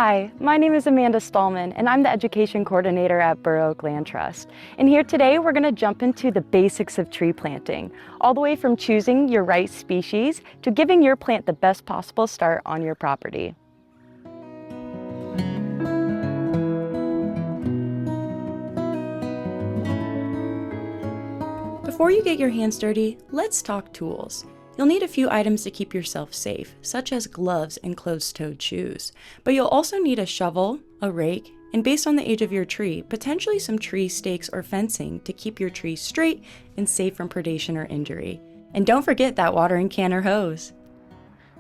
Hi, my name is Amanda Stallman, and I'm the Education Coordinator at Bur Oak Land Trust. And here today, we're going to jump into the basics of tree planting, all the way from choosing your right species to giving your plant the best possible start on your property. Before you get your hands dirty, let's talk tools. You'll need a few items to keep yourself safe, such as gloves and closed-toed shoes. But you'll also need a shovel, a rake, and based on the age of your tree, potentially some tree stakes or fencing to keep your tree straight and safe from predation or injury. And don't forget that watering can or hose.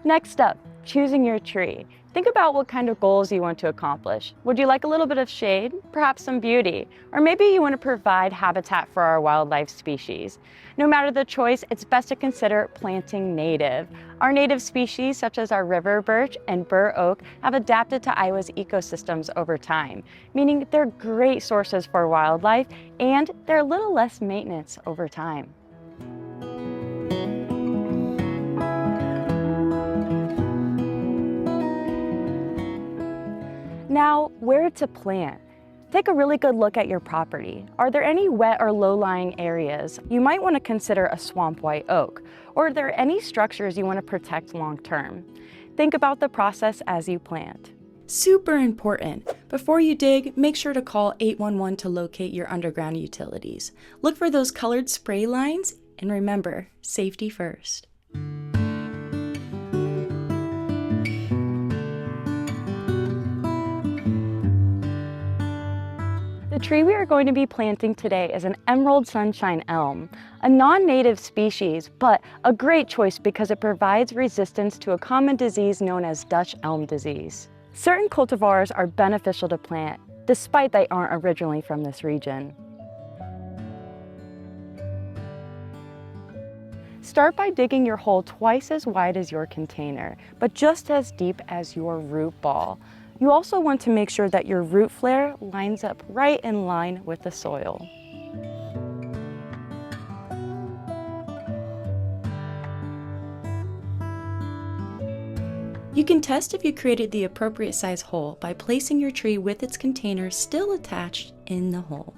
Next up, choosing your tree. Think about what kind of goals you want to accomplish. Would you like a little bit of shade, perhaps some beauty, or maybe you want to provide habitat for our wildlife species? No matter the choice, it's best to consider planting native. Our native species, such as our river birch and bur oak, have adapted to Iowa's ecosystems over time, meaning they're great sources for wildlife and they're a little less maintenance over time. Now, where to plant? Take a really good look at your property. Are there any wet or low-lying areas? You might want to consider a swamp white oak. Or are there any structures you want to protect long-term? Think about the process as you plant. Super important. Before you dig, make sure to call 811 to locate your underground utilities. Look for those colored spray lines, and remember, safety first. The tree we are going to be planting today is an emerald sunshine elm, a non-native species, but a great choice because it provides resistance to a common disease known as Dutch elm disease. Certain cultivars are beneficial to plant, despite they aren't originally from this region. Start by digging your hole twice as wide as your container, but just as deep as your root ball. You also want to make sure that your root flare lines up right in line with the soil. You can test if you created the appropriate size hole by placing your tree with its container still attached in the hole.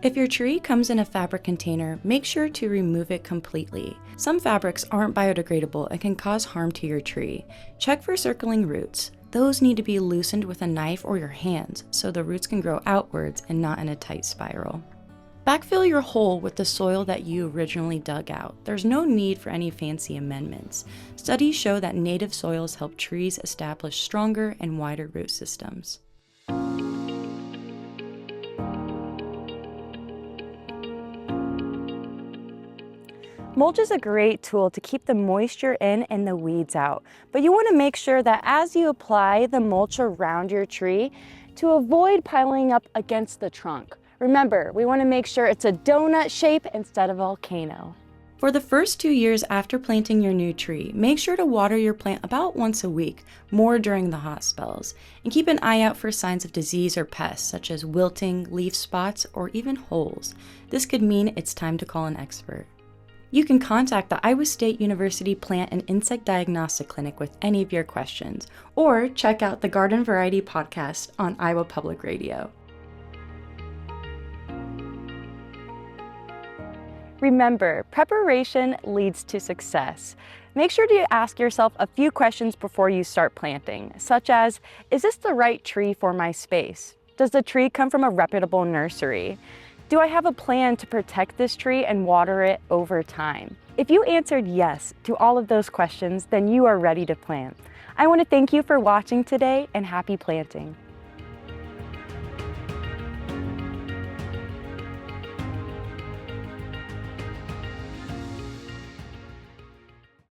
If your tree comes in a fabric container, make sure to remove it completely. Some fabrics aren't biodegradable and can cause harm to your tree. Check for circling roots. Those need to be loosened with a knife or your hands so the roots can grow outwards and not in a tight spiral. Backfill your hole with the soil that you originally dug out. There's no need for any fancy amendments. Studies show that native soils help trees establish stronger and wider root systems. Mulch is a great tool to keep the moisture in and the weeds out, but you want to make sure that as you apply the mulch around your tree to avoid piling up against the trunk. Remember, we want to make sure it's a donut shape instead of a volcano. For the first 2 years after planting your new tree, make sure to water your plant about once a week, more during the hot spells, and keep an eye out for signs of disease or pests such as wilting, leaf spots, or even holes. This could mean it's time to call an expert. You can contact the Iowa State University Plant and Insect Diagnostic Clinic with any of your questions, or check out the Garden Variety podcast on Iowa Public Radio. Remember, preparation leads to success. Make sure to ask yourself a few questions before you start planting, such as, is this the right tree for my space? Does the tree come from a reputable nursery? Do I have a plan to protect this tree and water it over time? If you answered yes to all of those questions, then you are ready to plant. I want to thank you for watching today and happy planting.